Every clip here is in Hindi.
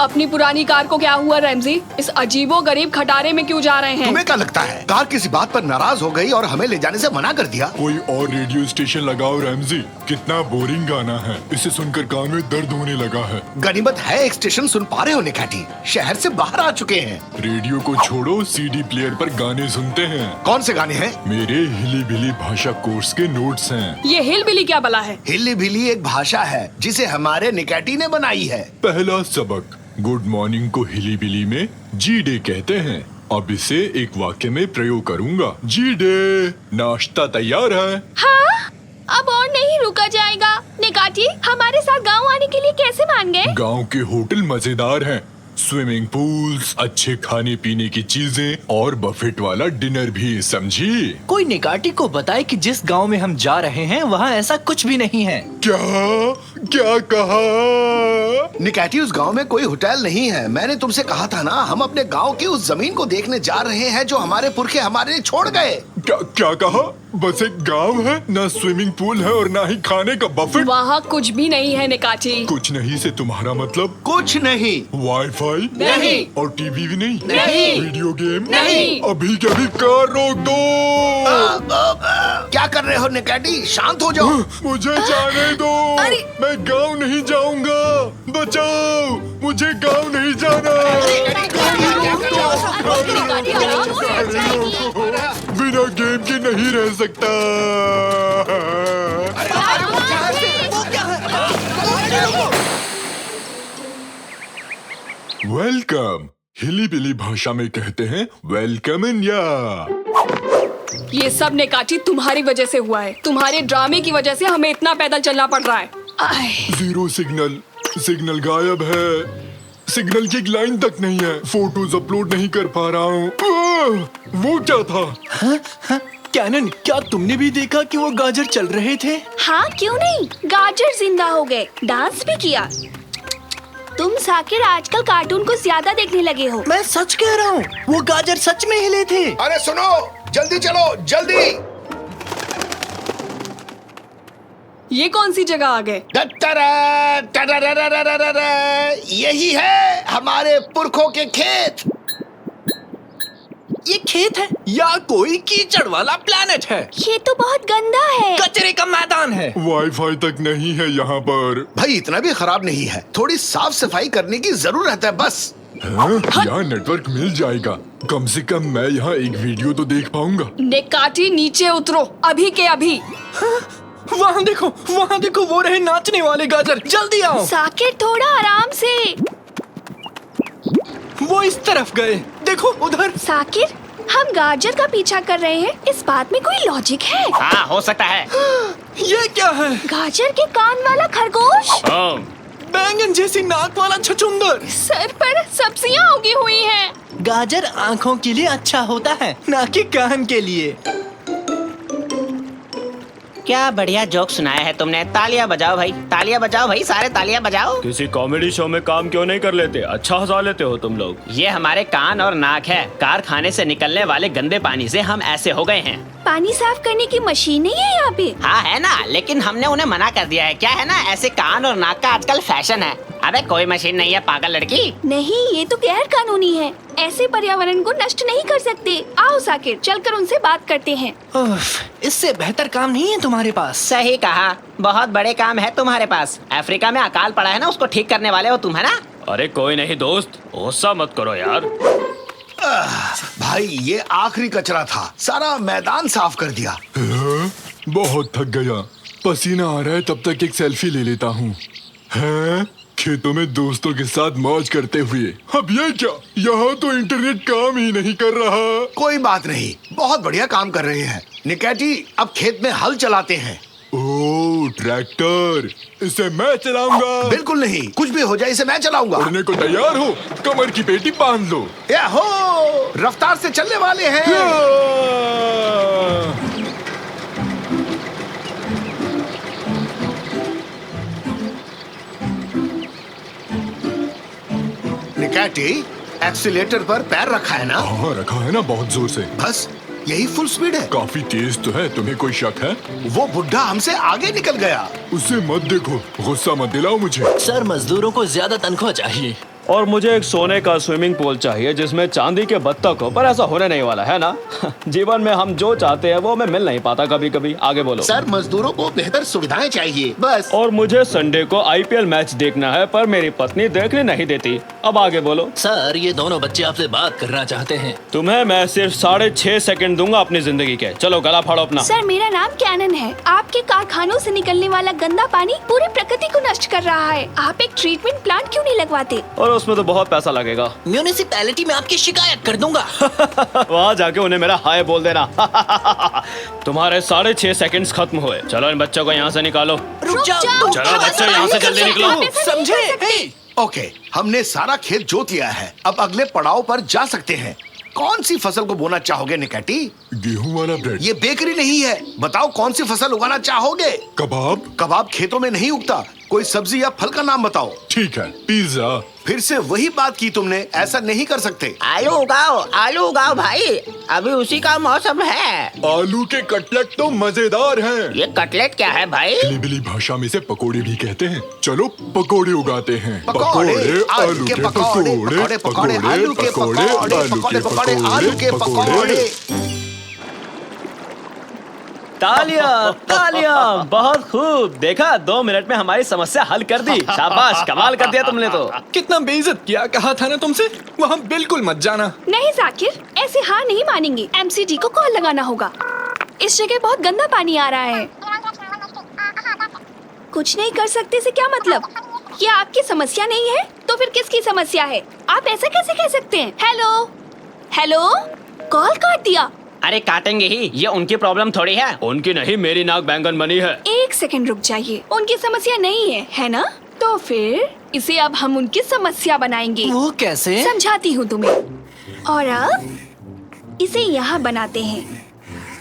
अपनी पुरानी कार को क्या हुआ रैमजी? इस अजीबो गरीब खटारे में क्यों जा रहे हैं? तुम्हें क्या लगता है कार किसी बात पर नाराज हो गई और हमें ले जाने से मना कर दिया? कोई और रेडियो स्टेशन लगाओ रैमजी। कितना बोरिंग गाना है, इसे सुनकर कान में दर्द होने लगा है। गनीमत है एक स्टेशन सुन पा रहे हो निकाटी, शहर से बाहर आ चुके हैं। रेडियो को छोड़ो, सीडी प्लेयर पर गाने सुनते हैं। कौन से गाने हैं? मेरे हिली बिली भाषा कोर्स के नोट्स हैं। ये हिल बिली क्या बला है? हिली बिली एक भाषा है जिसे हमारे निकाटी ने बनाई है। पहला सबक, गुड मॉर्निंग को हिली बिली में जी डे कहते हैं। अब इसे एक वाक्य में प्रयोग करूंगा। जी डे, नाश्ता तैयार है? हाँ, अब और नहीं रुका जाएगा। निकाटी, हमारे साथ गांव आने के लिए कैसे मान गए? गांव के होटल मजेदार हैं। स्विमिंग पूल्स, अच्छे खाने पीने की चीजें और बफेट वाला डिनर भी, समझी? कोई निकाटी को बताए कि जिस गांव में हम जा रहे हैं वहाँ ऐसा कुछ भी नहीं है। क्या क्या कहा? निकाटी, उस गांव में कोई होटल नहीं है। मैंने तुमसे कहा था ना, हम अपने गांव की उस जमीन को देखने जा रहे हैं जो हमारे पुरखे हमारे लिए छोड़ गए। क्या कहा? बस एक गांव है, ना स्विमिंग पूल है और ना ही खाने का बफेट। वहाँ कुछ भी नहीं है निकाटी। कुछ नहीं से तुम्हारा मतलब? कुछ नहीं। वाईफाई नहीं। और टीवी भी नहीं? नहीं। वीडियो गेम नहीं। अभी के अभी कार रोक दो। क्या कर रहे हो निकाटी? शांत हो जाओ। मुझे जाने दो। मैं गांव नहीं जाऊंगा। बचाओ, मुझे गांव नहीं जाना। बिना गेम के नहीं रह सकता। वेलकम, हिली बिली भाषा में कहते हैं वेलकम इंडिया। ये सब निकाटी तुम्हारी वजह से हुआ है। तुम्हारे ड्रामे की वजह से हमें इतना पैदल चलना पड़ रहा है। जीरो सिग्नल गायब है। सिग्नल की एक लाइन तक नहीं है। फोटोज अपलोड नहीं कर पा रहा हूँ। वो क्या था? कैनन, क्या तुमने भी देखा कि वो गाजर चल रहे थे? हाँ, क्यों नहीं? गाजर जिंदा हो गए, डांस भी किया। तुम साकिर आजकल कार्टून को ज्यादा देखने लगे हो। मैं सच कह रहा हूँ, वो गाजर सच में हिले थे। अरे सुनो, जल्दी चलो, जल्दी। ये कौन सी जगह आ गए? यही है हमारे पुरखों के खेत। ये खेत है या कोई कीचड़ वाला प्लेनेट है? ये तो बहुत गंदा है। कचरे का मैदान है। वाईफाई तक नहीं है यहाँ पर। भाई इतना भी खराब नहीं है, थोड़ी साफ सफाई करने की जरूरत है बस। यहाँ नेटवर्क मिल जाएगा। कम से कम मैं यहाँ एक वीडियो तो देख पाऊंगा। निकाटी, नीचे उतरो अभी के अभी। वहाँ देखो, वो रहे नाचने वाले गाजर। जल्दी आओ। साकिर, थोड़ा आराम से। वो इस तरफ गए, देखो उधर। साकिर, हम गाजर का पीछा कर रहे हैं, इस बात में कोई लॉजिक है? हाँ, हो सकता है। ये क्या है? गाजर के कान वाला खरगोश, बैंगन जैसी नाक वाला छछूंदर, सर पर सब्जियां उगी हुई हैं। गाजर आँखों के लिए अच्छा होता है, ना कि कान के लिए। क्या बढ़िया जोक सुनाया है तुमने। तालियां बजाओ भाई, तालियां बजाओ भाई, सारे तालियां बजाओ। किसी कॉमेडी शो में काम क्यों नहीं कर लेते? अच्छा हंसा लेते हो तुम लोग। ये हमारे कान और नाक है। कारखाने से निकलने वाले गंदे पानी से हम ऐसे हो गए हैं। पानी साफ करने की मशीन नहीं है यहाँ पे? हाँ है ना, लेकिन हमने उन्हें मना कर दिया है। क्या है ना, ऐसे कान और नाक का आजकल फैशन है। अबे कोई मशीन नहीं है पागल लड़की। नहीं, ये तो गैर कानूनी है। ऐसे पर्यावरण को नष्ट नहीं कर सकते। आओ साकिर, चलकर उनसे बात करते हैं। इससे बेहतर काम नहीं है तुम्हारे पास? सही कहा, बहुत बड़े काम है तुम्हारे पास। अफ्रीका में अकाल पड़ा है ना, उसको ठीक करने वाले हो तुम, है ना? अरे कोई नहीं दोस्त, गुस्सा मत करो यार। भाई ये आखिरी कचरा था, सारा मैदान साफ कर दिया। बहुत थक गया, पसीना आ रहा है। तब तक एक सेल्फी ले लेता हूँ। खेतों में दोस्तों के साथ मौज करते हुए। अब ये क्या, यहाँ तो इंटरनेट काम ही नहीं कर रहा। कोई बात नहीं, बहुत बढ़िया काम कर रहे हैं निकाटी। अब खेत में हल चलाते हैं। ओह, ट्रैक्टर, इसे मैं चलाऊंगा। बिल्कुल नहीं, कुछ भी हो जाए इसे मैं चलाऊंगा। उड़ने को तैयार हो? कमर की पेटी बांध लो। याहो, रफ्तार से चलने वाले हैं। निकाटी, एक्सीलेटर पर पैर रखा है ना? हाँ रखा है ना, बहुत जोर से। बस यही फुल स्पीड है। काफी तेज तो है। तुम्हें कोई शक है? वो बुढ़ा हमसे आगे निकल गया। उसे मत देखो, गुस्सा मत दिलाओ मुझे। सर, मजदूरों को ज्यादा तनख्वाह चाहिए। और मुझे एक सोने का स्विमिंग पूल चाहिए जिसमें चांदी के बत्तख हो, पर ऐसा होने नहीं वाला है ना। जीवन में हम जो चाहते हैं वो हमें मिल नहीं पाता कभी कभी। आगे बोलो। सर, मजदूरों को बेहतर सुविधाएं चाहिए, बस। और मुझे संडे को IPL मैच देखना है, पर मेरी पत्नी देखने नहीं देती। अब आगे बोलो। सर, ये दोनों बच्चे आपसे बात करना चाहते हैं। तुम्हें मैं सिर्फ 6.5 सेकंड दूंगा अपनी जिंदगी के। चलो गला फाड़ो अपना। सर, मेरा नाम कैनन है। आपके कारखानों से निकलने वाला गंदा पानी पूरी प्रकृति को नष्ट कर रहा है। आप एक ट्रीटमेंट प्लांट क्यों नहीं लगवाते? और उसमें तो बहुत पैसा लगेगा। म्यूनिसिपैलिटी में आपकी शिकायत कर दूंगा। वहाँ जाके उन्हें मेरा हाय बोल देना। तुम्हारे 6.5 सेकंड्स खत्म हुए। चलो इन बच्चों को यहाँ से निकालो। रुक जाओ। चलो बच्चों, यहाँ से जल्दी निकलो। समझे? हे! ओके, हमने सारा खेत जोत लिया है। अब अगले पड़ाव पर जा सकते हैं। कौन सी फसल को बोना चाहोगे निकैटी? गेहूं वाला ब्रेड। ये बेकरी नहीं है। बताओ कौन सी फसल उगाना चाहोगे? कबाब। कबाब खेतों में नहीं उगता। कोई सब्जी या फल का नाम बताओ। ठीक है, पिज्जा। फिर से वही बात की तुमने। ऐसा नहीं कर सकते। आलू उगाओ भाई, अभी उसी का मौसम है। आलू के कटलेट तो मजेदार हैं। ये कटलेट क्या है भाई? हिलीबिली भाषा में से पकोड़े भी कहते हैं। चलो पकोड़े उगाते हैं। पकोड़े, आलू के पकोड़े, पकोड़े, आलू के पकोड़े, पकोड़े, आलू के पकोड़े। तालियां तालियां, बहुत खूब। देखा, 2 मिनट में हमारी समस्या हल कर दी। शाबाश, कमाल कर दिया तुमने तो। कितना बेइज्जत किया। कहा था ना तुमसे, वहाँ बिल्कुल मत जाना। नहीं जाकिर, ऐसे हार नहीं मानेंगे। MCD को कॉल लगाना होगा। इस जगह बहुत गंदा पानी आ रहा है। कुछ नहीं कर सकते से क्या मतलब? ये आपकी समस्या नहीं है तो फिर किसकी समस्या है? आप ऐसा कैसे कह सकते हैं? हेलो, कॉल काट दिया। अरे काटेंगे ही, ये उनकी प्रॉब्लम थोड़ी है। उनकी नहीं, मेरी नाक बैंगन बनी है। 1 सेकंड रुक जाइए। उनकी समस्या नहीं है ना? तो फिर इसे अब हम उनकी समस्या बनाएंगे। वो कैसे? समझाती हूँ तुम्हें। और अब इसे यहाँ बनाते हैं।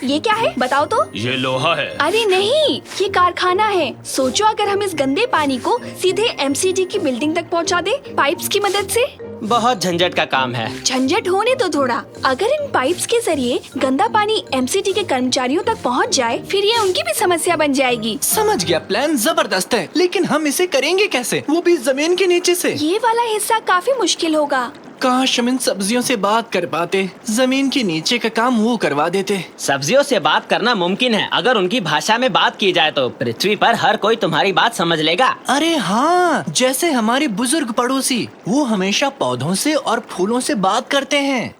ये क्या है बताओ तो? ये लोहा है। अरे नहीं, ये कारखाना है। सोचो अगर हम इस गंदे पानी को सीधे MCD की बिल्डिंग तक पहुँचा दे पाइप्स की मदद से। बहुत झंझट का काम है। झंझट होने तो थोड़ा। अगर इन पाइप्स के जरिए गंदा पानी MCD के कर्मचारियों तक पहुंच जाए, फिर ये उनकी भी समस्या बन जाएगी। समझ गया, प्लान जबरदस्त है, लेकिन हम इसे करेंगे कैसे? वो भी जमीन के नीचे से। ये वाला हिस्सा काफी मुश्किल होगा। काश हम इन सब्जियों से बात कर पाते। जमीन के नीचे का काम वो करवा देते। सब्जियों से बात करना मुमकिन है अगर उनकी भाषा में बात की जाए तो। पृथ्वी पर हर कोई तुम्हारी बात समझ लेगा। अरे हाँ, जैसे हमारे बुजुर्ग पड़ोसी, वो हमेशा पौधों से और फूलों से बात करते हैं।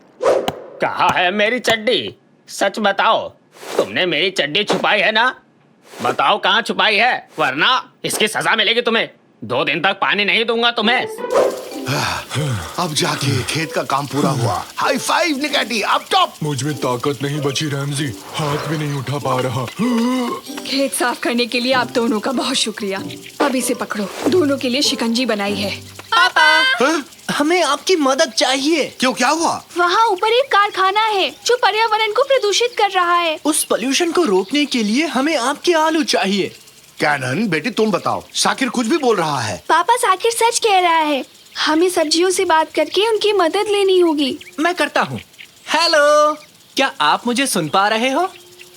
कहाँ है मेरी चड्डी? सच बताओ, तुमने मेरी चड्डी छुपाई है ना? बताओ कहाँ छुपाई है, वरना इसकी सजा मिलेगी तुम्हें। 2 दिन तक पानी नहीं दूंगा तुम्हें। अब जाके खेत का काम पूरा हुआ। हाई फाइव निकैटी, अब टॉप। मुझ में ताकत नहीं बची रैमजी, हाथ भी नहीं उठा पा रहा। खेत साफ करने के लिए आप दोनों का बहुत शुक्रिया। अब इसे पकड़ो, दोनों के लिए शिकंजी बनाई है। पापा, हमें आपकी मदद चाहिए। क्यों, क्या हुआ? वहाँ ऊपर एक कारखाना है जो पर्यावरण को प्रदूषित कर रहा है। उस पोल्यूशन को रोकने के लिए हमें आपके आलू चाहिए। कैनन बेटी, तुम बताओ। शाकिर कुछ भी बोल रहा है। पापा, साकिर सच कह रहा है। हमें सब्जियों से बात करके उनकी मदद लेनी होगी। मैं करता हूँ। हेलो, क्या आप मुझे सुन पा रहे हो?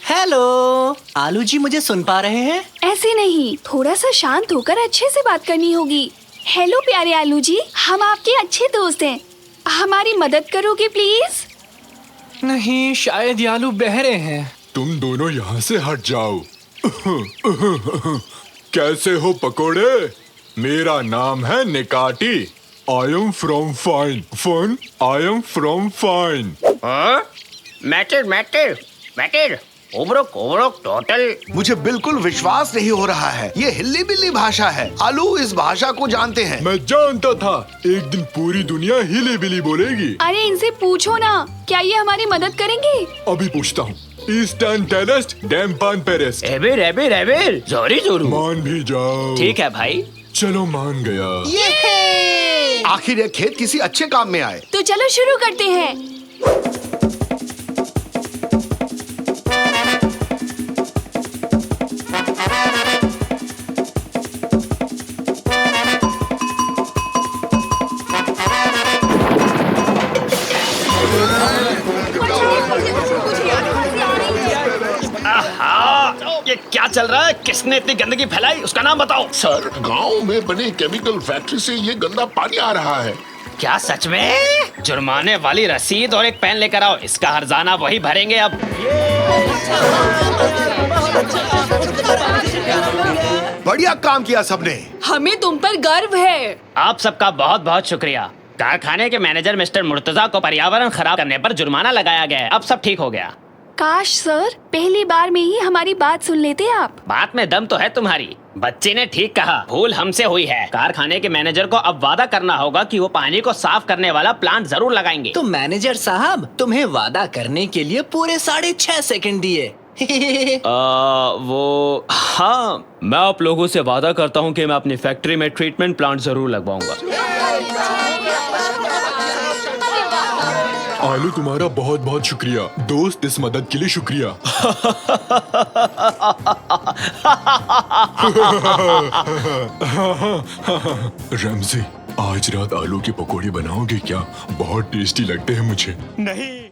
हेलो, आलू जी मुझे सुन पा रहे हैं? ऐसे नहीं, थोड़ा सा शांत होकर अच्छे से बात करनी होगी। हेलो प्यारे आलू जी, हम आपके अच्छे दोस्त हैं। हमारी मदद करोगे प्लीज? नहीं, शायद ये आलू बहरे हैं। तुम दोनों यहाँ से हट जाओ। कैसे हो पकोड़े? मेरा नाम है निकाटी। I am from fine. Fun. I am from fine. मैटर ओब्रोक टोटल। मुझे बिल्कुल विश्वास नहीं हो रहा है। ये हिल्ली बिल्ली भाषा है। आलू इस भाषा को जानते हैं। मैं जानता था एक दिन पूरी दुनिया हिली बिली बोलेगी। अरे इनसे पूछो ना, क्या ये हमारी मदद करेंगे? अभी पूछता हूँ। ईस्टर्न टेरेस्ट डैम्पान पेरेस्ट। एबिर जोरी जोरू। मान भी जाओ। ठीक है भाई। चलो मान गया। आखिर ये खेत किसी अच्छे काम में आए। तो चलो शुरू करते हैं। ये क्या चल रहा है? किसने इतनी गंदगी फैलाई? उसका नाम बताओ। सर, गांव में बने केमिकल फैक्ट्री से ये गंदा पानी आ रहा है। क्या सच में? जुर्माने वाली रसीद और एक पेन लेकर आओ, इसका हर्जाना वही भरेंगे अब। बढ़िया काम किया सबने। हमें तुम पर गर्व है। आप सबका बहुत बहुत शुक्रिया। कारखाने के मैनेजर मिस्टर मुर्तजा को पर्यावरण खराब करने पर जुर्माना लगाया गया है। अब सब ठीक हो गया। काश सर पहली बार में ही हमारी बात सुन लेते आप। बात में दम तो है तुम्हारी। बच्ची ने ठीक कहा, भूल हमसे हुई है। कारखाने के मैनेजर को अब वादा करना होगा कि वो पानी को साफ करने वाला प्लांट जरूर लगाएंगे। तो मैनेजर साहब तुम्हें वादा करने के लिए पूरे 6.5 सेकंड दिए। वो हाँ, मैं आप लोगों से वादा करता हूँ कि मैं अपनी फैक्ट्री में ट्रीटमेंट प्लांट जरूर लगवाऊंगा। आलू तुम्हारा बहुत बहुत शुक्रिया दोस्त, इस मदद के लिए शुक्रिया। रमजी, आज रात आलू की पकौड़ी बनाओगे क्या? बहुत टेस्टी लगते हैं मुझे। नहीं।